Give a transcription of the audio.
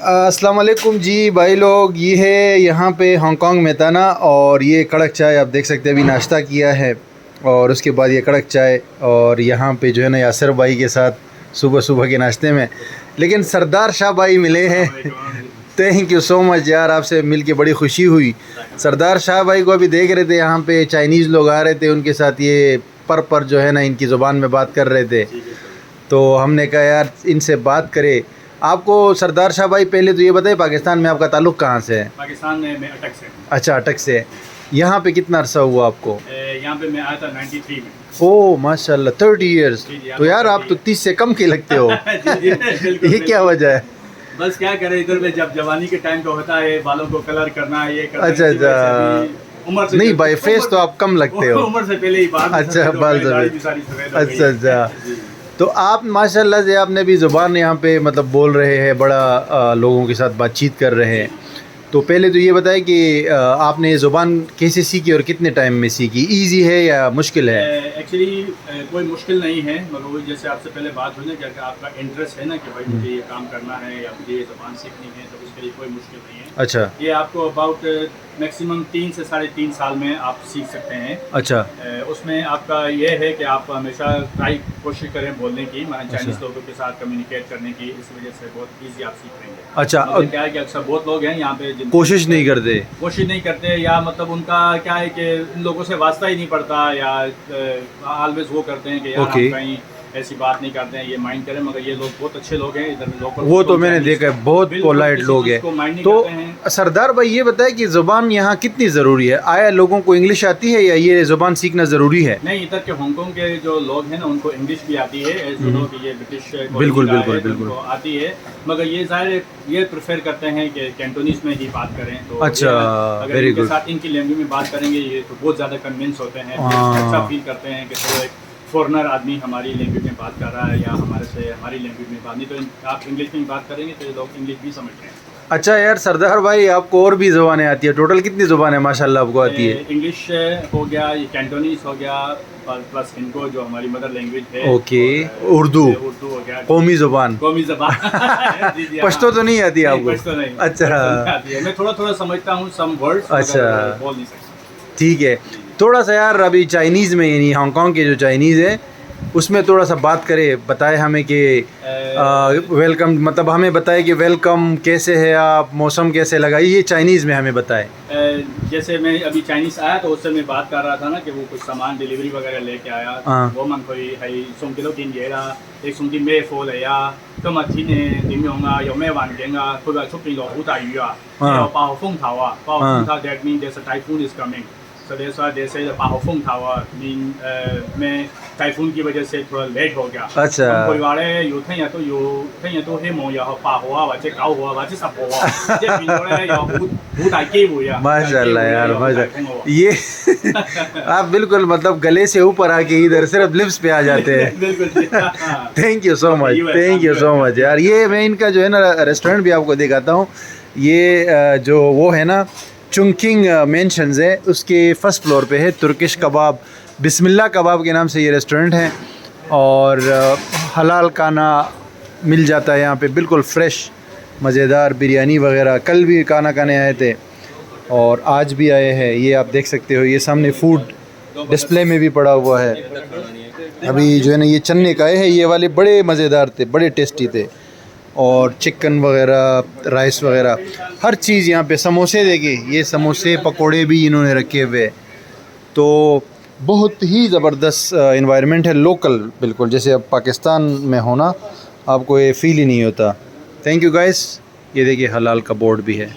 अस्सलाम वालेकुम जी भाई लोग, ये है यहाँ पे हांगकांग में था ना। और ये कड़क चाय आप देख सकते हैं, अभी नाश्ता किया है और उसके बाद ये कड़क चाय। और यहाँ पे जो है ना यासर भाई के साथ सुबह सुबह के नाश्ते में, लेकिन सरदार शाह भाई मिले हैं। थैंक यू सो मच यार, आपसे मिल के बड़ी खुशी हुई। सरदार शाह भाई को अभी देख रहे थे, यहाँ पे चाइनीज़ लोग आ रहे थे, उनके साथ ये पर जो है ना इनकी ज़ुबान में बात कर रहे थे। तो हमने कहा यार इनसे बात करें। आपको सरदार शाह भाई पहले तो ये बताइए, पाकिस्तान में आपका ताल्लुक़ कहाँ से है? पाकिस्तान में मैं अटक से। अच्छा, अटक से। यहाँ पे कितना अरसा हुआ आपको? यहाँ पे मैं आया था 93 में। ओह माशाल्लाह, 30 इयर्स। तो यार आप तो 30 से कम के लगते हो। ये क्या वजह है? बस क्या करें, इधर में जब जवानी के टाइम पे होता है, बालों को कलर करना, ये करना। अच्छा, उम्र से नहीं भाई फेस तो आप कम लगते हो। उम्र से पहले ही बात। अच्छा, बाल अच्छा। तो आप माशाल्लाह से आपने भी ज़ुबान यहाँ पे मतलब बोल रहे हैं, बड़ा लोगों के साथ बातचीत कर रहे हैं। तो पहले तो ये बताएं कि आपने ये ज़ुबान कैसे सीखी और कितने टाइम में सीखी? इजी है या मुश्किल है? एक्चुअली कोई मुश्किल नहीं है, मगर वही जैसे आपसे पहले बात हुई ना कि आपका इंटरेस्ट है ना कि भाई मुझे ये काम करना है या मुझे ये ज़ुबान सीखनी है, तो उसके लिए कोई मुश्किल नहीं है। अच्छा, ये आपको अबाउट मैक्सिमम 3 से 3.5 साल में आप सीख सकते हैं। अच्छा। उसमें आपका ये है कि आप हमेशा कोशिश करें बोलने की, मतलब चाइनीज़ लोगों के साथ कम्युनिकेट करने की। इस वजह से बहुत ईजी आप सीख लेंगे। अच्छा, क्या है कि अक्सर बहुत लोग हैं यहाँ पे कोशिश नहीं करते या मतलब उनका क्या है कि इन लोगों से वास्ता ही नहीं पड़ता, या ऑलवेज वो करते हैं कि यार हम कहीं ऐसी बात नहीं करते हैं, ये माइंड करें। मगर ये लोग बहुत अच्छे लोग हैं इधर लोकल। वो तो मैंने देखा है, बहुत पोलाइट लोग हैं। तो सरदार भाई ये बताए कि ज़ुबान यहाँ कितनी ज़रूरी है? आया लोगों को इंग्लिश आती है या ये ज़ुबान सीखना ज़रूरी है? नहीं, इधर के हांगकांग के जो लोग हैं ना उनको इंग्लिश भी आती है, जो लोग ये ब्रिटिश बिल्कुल आती है। मगर ये ज़ाहिर ये प्रेफर करते हैं कि कैंटोनीज में ही बात करें। तो अच्छा, अगर इनके साथ इनकी लैंग्वेज में बात करेंगे ये तो बहुत ज़्यादा कन्विंस होते हैं, अच्छा फील करते हैं कि चलो एक फॉरेनर आदमी हमारी लैंग्वेज में बात कर रहा है या हमारे से हमारी लैंग्वेज में बात। नहीं तो आप इंग्लिश में बात करेंगे तो ये लोग इंग्लिश भी समझते हैं। अच्छा यार सरदार भाई, आपको और भी ज़ुबानें आती है? टोटल कितनी ज़ुबानें माशाल्लाह आपको आती है? इंग्लिश हो गया, ये कैंटोनीज हो गया, प्लस इनको जो हमारी मदर लैंग्वेज है। ओके, उर्दू हो गया, कौमी ज़ुबान। पश्तो तो नहीं आती आपको? पश्तो नहीं। अच्छा, मैं थोड़ा समझता हूँ सम वर्ड्स। अच्छा, बोल नहीं सकता। ठीक है। थोड़ा सा यार अभी चाइनीज़ में, यानी हांगकांग के जो चाइनीज़ है उसमें थोड़ा सा बात करें, बताए हमें कि वेलकम, मतलब हमें बताए कि वेलकम कैसे है आप, मौसम कैसे लगा, ये चाइनीज़ में हमें बताए। जैसे मैं अभी चाइनीज़ आया तो उससे मैं बात कर रहा था ना कि वो कुछ सामान डिलीवरी वगैरह लेके आया। वो मन कोई है सोम किलो दिन ये ला एक सोम दिन में फोल है या तो मत ही ने दिन में होगा या मैं वान देंगा कोई बात छुपी लो हुआ युवा या पाव फुंग थावा पाव फुंग था, that mean there's a typhoon is coming. So that's why they say the पाहोफुंग थावा मीन मैं टाइफून की वजह से थोड़ा लेट हो गया। अच्छा, कोई वाले यो थे या तो हे मो या पाहुआ वाचे काउ हुआ वाचे सब हुआ जे बिंदोले या हु ताई वो या माशाल्लाह यार माशाल्लाह। ये आप बिल्कुल मतलब गले से ऊपर आके इधर सिर्फ लिप्स पे आ जाते हैं। बिल्कुल। थैंक यू सो मच यार। ये मैं इनका जो है ना रेस्टोरेंट भी आपको दिखाता हूँ। ये जो वो है ना चुंकिंग मेंशंस है, उसके फर्स्ट फ्लोर पे है तुर्किश कबाब, बिस्मिल्लाह कबाब के नाम से ये रेस्टोरेंट है। और हलाल खाना मिल जाता है यहाँ पे, बिल्कुल फ्रेश मज़ेदार बिरयानी वगैरह। कल भी खाना खाने आए थे और आज भी आए हैं। ये आप देख सकते हो, ये सामने फूड डिस्प्ले में भी पड़ा हुआ है। अभी जो है ना ये चन्ने का है, ये वाले बड़े मज़ेदार थे, बड़े टेस्टी थे। और चिकन वगैरह, राइस वगैरह, हर चीज़ यहाँ पे। समोसे देखिए, ये समोसे पकोड़े भी इन्होंने रखे हुए। तो बहुत ही ज़बरदस्त इन्वायरमेंट है, लोकल बिल्कुल जैसे अब पाकिस्तान में होना, आपको ये फील ही नहीं होता। Thank you guys. ये देखिए हलाल का बोर्ड भी है।